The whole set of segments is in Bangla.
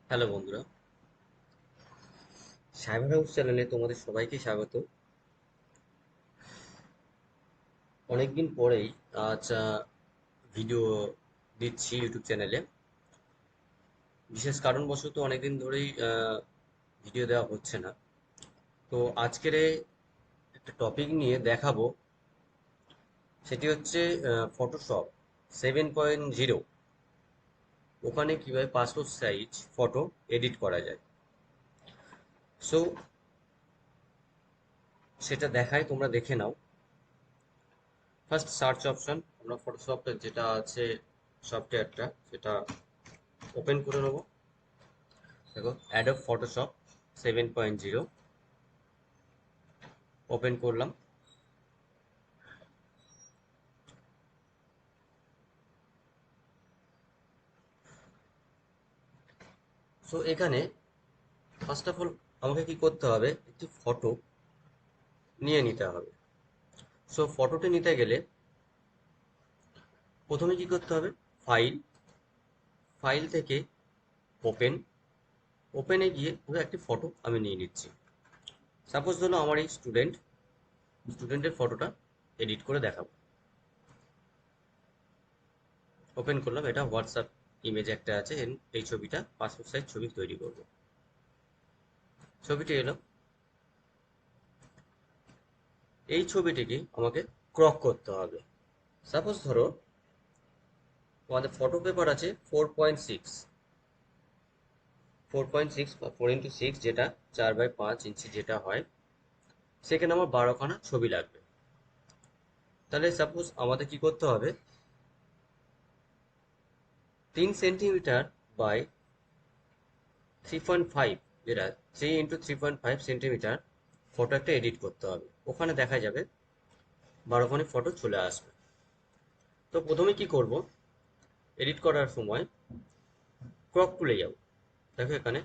হ্যালো বন্ধুরা, সাইবার হাউস চ্যানেলে তোমাদের সবাইকে স্বাগত। অনেকদিন পরেই আজ ভিডিও দিচ্ছি ইউটিউব চ্যানেলে। বিশেষ কারণবশত অনেকদিন ধরেই ভিডিও দেওয়া হচ্ছে না। তো আজকের একটা টপিক নিয়ে দেখাবো, সেটি হচ্ছে ফটোশপ 7.0। ওখানে কিভাবে পাসপোর্ট সাইজ ফটো এডিট করা যায়। সো সেটা দেখাই, তোমরা দেখে নাও। ফার্স্ট সার্চ অপশন, আমরা ফটোশপের যেটা আছে সফটওয়্যারটা সেটা ওপেন করে নেবো। দেখো অ্যাডোব ফটোশপ 7.0 ওপেন করলাম। সো এখানে ফার্স্ট অফ অল আমাকে কি করতে হবে, একটি ফটো নিয়ে নিতে হবে। সো ফটোটি নিতে গেলে প্রথমে কি করতে হবে, ফাইল, ফাইল থেকে ওপেন, ওপেনে গিয়ে পুরো একটি ফটো আমি নিয়ে নিচ্ছি। সাপোজ ধরো আমার এই স্টুডেন্টের ফটোটা এডিট করে দেখাবো। ওপেন করলাম, এটা হোয়াটসঅ্যাপ ইমেজ একটা আছে, এই ছবিটা পাসপোর্ট সাইজ ছবি তৈরি করব। ছবিটি এলো, এই ছবিটিকে আমাকে ক্রপ করতে হবে। সাপোজ ধরো আমাদের ফটো পেপার আছে 4.6, 4.6 বা 4x6, যেটা 4/5 ইঞ্চি যেটা হয়, সেখানে আমার 12খানা ছবি লাগবে। তাহলে সাপোজ আমাদের কি করতে হবে, 3 সেন্টিমিটার বাই 3.5, যেটা 3 × 3.5 সেন্টিমিটার ফটো একটা এডিট করতে হবে। ওখানে দেখা যাবে 12খানি ফটো চলে আসবে। তো প্রথমে কি করব, এডিট করার সময় ক্রপ টুলে যাব। দেখো এখানে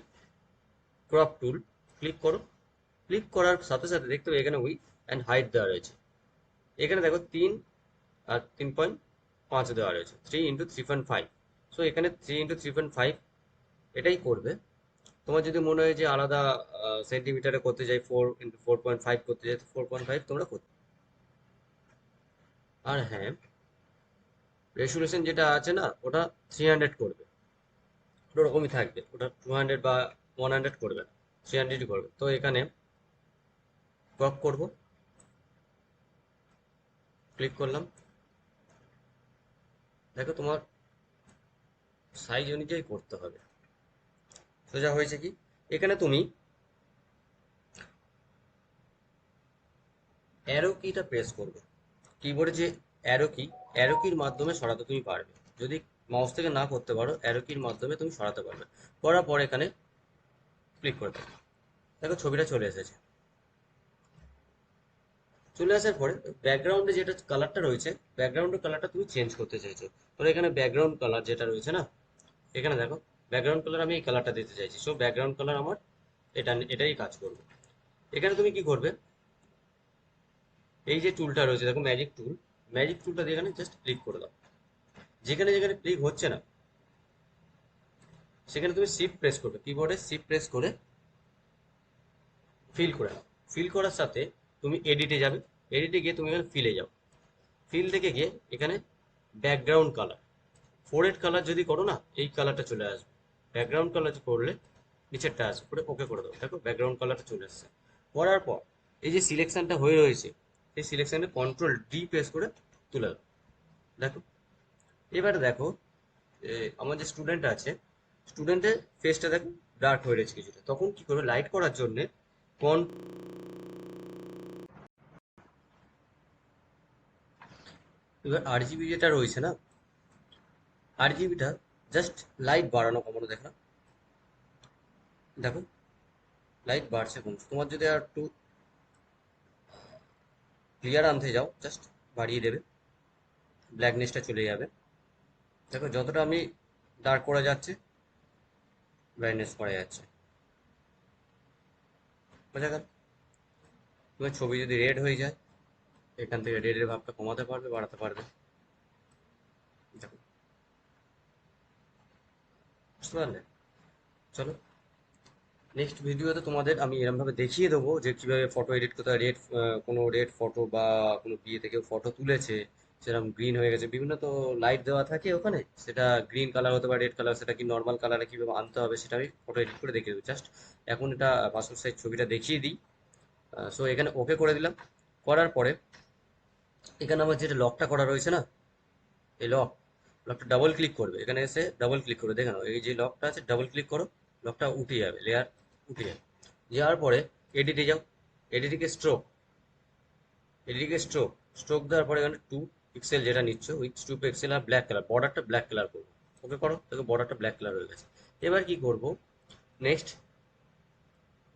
ক্রপ টুল ক্লিক করো। ক্লিক করার সাথে সাথে দেখতে পাবে এখানে উইডথ অ্যান্ড হাইট দেওয়া রয়েছে। এখানে দেখো 3 আর 3.5 দেওয়া রয়েছে, 3 × 3.5। সো এখানে 3 × 3.5 এটাই করবে। তোমার যদি মনে হয় যে আলাদা সেন্টিমিটারে করতে চাই, 4 × 4.5 করতে চাই, 4.5 তোমরা করতে। আর হ্যাঁ, রেজুলেশন যেটা আছে না, ওটা 300 করবে। ওটা ওরকমই থাকবে, ওটা 200 বা 100 করবে না, 300ই করবে। তো এখানে ক্রপ করব, ক্লিক করলাম। দেখো তোমার সাইজ অনুযায়ী করতে হবে। সোজা হয়েছে কি, এখানে তুমি অ্যারো কিটা প্রেস করবে। কিবোর্ডে যে অ্যারো কি, অ্যারো কির মাধ্যমে সরাতে তুমি পারবে। যদি মাউস থেকে না করতে পারো, অ্যারো কির মাধ্যমে তুমি সরাতে পারবে। করার পর এখানে ক্লিক করে দেবে। দেখো ছবিটা চলে এসেছে। চলে আসার পরে ব্যাকগ্রাউন্ডে যেটা কালারটা রয়েছে, ব্যাকগ্রাউন্ডের কালারটা তুমি চেঞ্জ করতে চাইছো। তো এখানে ব্যাকগ্রাউন্ড কালার যেটা রয়েছে না, এখানে দেখো ব্যাকগ্রাউন্ড কালার আমি এই কালারটা দিতে চাইছি। সো ব্যাকগ্রাউন্ড কালার আমার এটাই কাজ করবে। এখানে তুমি কি করবে, এই যে টুলটা রয়েছে দেখো, ম্যাজিক টুল, ম্যাজিক টুলটা দিয়ে এখানে জাস্ট ক্লিক করে দাও। যেখানে যেখানে ক্লিক হচ্ছে না, সেখানে তুমি শিফট প্রেস করবে, কিবোর্ডে শিফট প্রেস করে ফিল করে নাও। ফিল করার সাথে তুমি এডিটে যাবে। এডিটে গিয়ে তুমি এখানে ফিলে যাও। ফিল থেকে গিয়ে এখানে ব্যাকগ্রাউন্ড কালার, ফোরেড কালার যদি করো না, এই কালারটা চলে আসবে। ব্যাকগ্রাউন্ড কালার করলে নিচেরটা আসবে, করে ওকে করে দেবো। দেখো ব্যাকগ্রাউন্ড কালারটা চলে আসছে। করার পর এই যে সিলেকশনটা হয়ে রয়েছে, এই সিলেকশনে কন্ট্রোল D প্রেস করে তুলে দাও। দেখো এবারে দেখো, আমার যে স্টুডেন্ট আছে, স্টুডেন্টের ফেসটা দেখো ডার্ক হয়ে রয়েছে কিছুটা। তখন কি করবে, লাইট করার জন্য কন এবার RGB যেটা রয়েছে না, RGBটা জাস্ট লাইট বাড়ানো কমানো, দেখো দেখো লাইট বাড়ছে কমছে। তোমার যদি আর একটু ক্লিয়ার আনতে যাও, জাস্ট বাড়িয়ে দেবে, ব্ল্যাকনেসটা চলে যাবে। দেখো যতটা আমি ডার্ক করা যাচ্ছে, ব্রাইটনেস করা যাচ্ছে। বোঝা গেল? তোমার ছবি যদি রেড হয়ে যায়, এখান থেকে রেডের ভাবটা কমাতে পারবে, বাড়াতে পারবে। দেখো, বুঝতে পারলে? চলো নেক্সট ভিডিওতে তোমাদের আমি এরকমভাবে দেখিয়ে দেবো যে কিভাবে ফটো এডিট করতে হয়। কোনো রেড ফটো বা কোনো বিয়ে থেকে ফটো তুলেছে, সেরকম গ্রিন হয়ে গেছে, বিভিন্ন তো লাইট দেওয়া থাকে ওখানে, সেটা গ্রিন কালার হতে পারে, রেড কালার, সেটা কি নর্মাল কালারে কিভাবে আনতে হবে সেটা আমি ফটো এডিট করে দেখিয়ে দেবো। জাস্ট এখন এটা পাসপোর্ট সাইজ ছবিটা দেখিয়ে দিই। সো এখানে ওকে করে দিলাম। করার পরে এখানে আমার যেটা লকটা করা রয়েছে না, এই লকটা ডাবল ক্লিক করবে, এখানে এসে ডাবল ক্লিক করবে, দেখে নাও এই যে লকটা আছে, ডাবল ক্লিক করো, লকটা উঠে যাবে, লেয়ার উঠে যাবে। যাওয়ার পরে এডিটে যাও, এডিটিংয়ে স্ট্রোক, এদিকে স্ট্রোক, স্ট্রোক দেওয়ার পরে এখানে 2 পিক্সেল যেটা নিচ্ছ, উইথ 2 পিক্সেল আর ব্ল্যাক কালার, বর্ডারটা ব্ল্যাক কালার করবো। ওকে করো, দেখো বর্ডারটা ব্ল্যাক কালার হয়ে গেছে। এবার কি করব, নেক্সট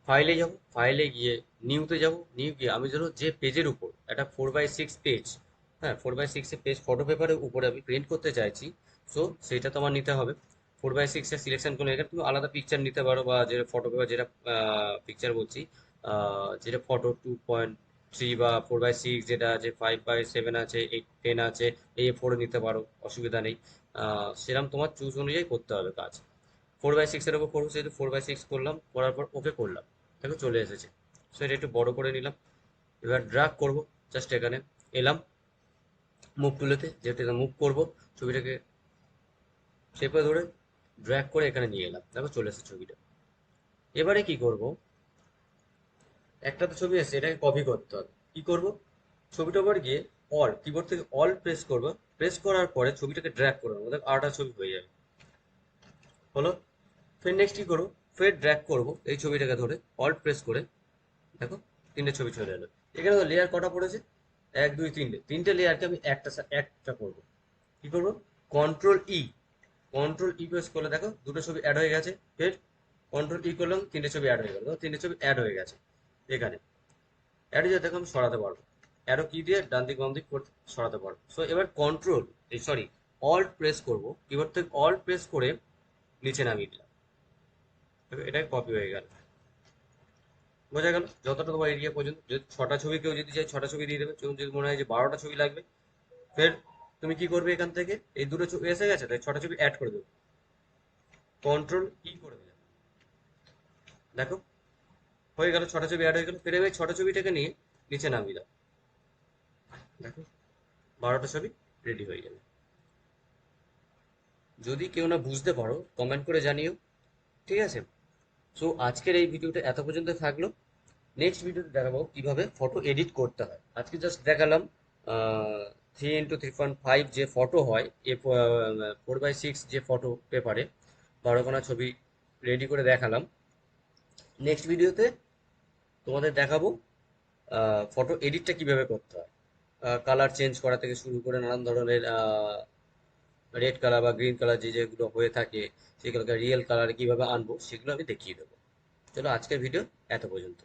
ফাইলে যাব, ফাইলে গিয়ে নিউতে যাব, নিউ গিয়ে আমি ধরো যে পেজের উপর একটা 4x6 পেজ, হ্যাঁ 4x6 এর পেজ ফটো পেপারের উপরে আমি প্রিন্ট করতে চাইছি, সো সেটা তোমার নিতে হবে। 4x6 এর সিলেকশন করে এখানে তুমি আলাদা পিকচার নিতে পারো, বা যে ফটো পেপার যেটা পিকচার বলছি, যেটা ফটো 2.3 বা 4x6, যেটা আছে 5x7 আছে, 8 10 আছে, এই 4 নিতে পারো, অসুবিধা নেই। সেরকম তোমার চুজ অনুযায়ী করতে হবে কাজ। 4x6 এর উপর করবো, সেহেতু 4x6 করলাম, করার পর ওকে করলাম, দেখো চলে এসেছে। সো এটা একটু বড় করে নিলাম। এবার ড্রাগ করব, জাস্ট এখানে এলাম মুভ টুলেতে, যেহেতু এটা মুভ করবো, ছবিটাকে শেপে ধরে ড্র্যাগ করে এখানে নিয়ে এলাম, দেখো চলে এসেছে ছবিটা। এবারে কি করব, একটা তো ছবি এসেছে, এটাকে কপি করতে হবে। কি করব, ছবিটার উপর গিয়ে কিবোর্ড থেকে অল প্রেস করব, প্রেস করার পরে ছবিটাকে ড্র্যাগ করে নেবো, দেখো আরেকটা ছবি হয়ে যাবে। হলো। ফের নেক্সট কি করবো, ফের ড্র্যাগ করব এই ছবিটাকে ধরে, অল্ট প্রেস করে, দেখো 3টে ছবি চলে এলো। এখানে তো লেয়ার কটা পড়েছে, 1 2 3টে লেয়ারকে আমি একটা করব। কি করব, কন্ট্রোল ই, কন্ট্রোল ই প্রেস করলে দেখো 2টো ছবি অ্যাড হয়ে গেছে। ফের কন্ট্রোল ই করলাম, 3টে ছবি অ্যাড হয়ে গেল, দেখো 3টে ছবি অ্যাড হয়ে গেছে। এখানে অ্যাড হয়ে যাবে, দেখো আমি সরাতে পারবো, অ্যারো কি দিয়ে ডান দিক বাম দিক করতে সরাতে পারবো। সো এবার অল্ট প্রেস করব, কিবোর্ড থেকে অল্ট প্রেস করে নিচে নামিয়ে দিলাম, দেখো এটাই কপি হয়ে গেল। বোঝা গেল, যতটা তোমার এরিয়া পর্যন্ত, যদি 6টা ছবি কেউ যদি চাই 6টা ছবি দিয়ে দেবে, যদি মনে হয় যে 12টা ছবি লাগবে, ফের তুমি কি করবে, এখান থেকে এই 2টো ছবি এসে গেছে, তাই 6টা ছবি অ্যাড করে দেবে, কন্ট্রোল ই করে দিলে, দেখো হয়ে গেল, 6টা ছবি অ্যাড হয়ে গেল। ফের এবার 6টা ছবিটাকে নিয়ে নিচে নামিয়ে দাও, দেখো 12টা ছবি রেডি হয়ে গেল। যদি কেউ না বুঝতে পারো কমেন্ট করে জানিও, ঠিক আছে। সো আজকের এই ভিডিওটা এত পর্যন্ত থাকলো। নেক্সট ভিডিওতে দেখাবো কিভাবে ফটো এডিট করতে হয়। আজকে জাস্ট দেখালাম 3x3.5 যে ফটো হয়, 4x6 যে ফটো পেপারে 12 কোনা ছবি রেডি করে দেখালাম। নেক্সট ভিডিওতে তোমাদের দেখাবো ফটো এডিটটা কিভাবে করতে হয়, কালার চেঞ্জ করা থেকে শুরু করে নানান ধরনের রেড কালার বা গ্রিন কালার যেগুলো হয়ে থাকে, সেগুলোকে রিয়েল কালারে কিভাবে আনবো সেগুলো আমি দেখিয়ে দেবো। চলো আজকের ভিডিও এত পর্যন্ত।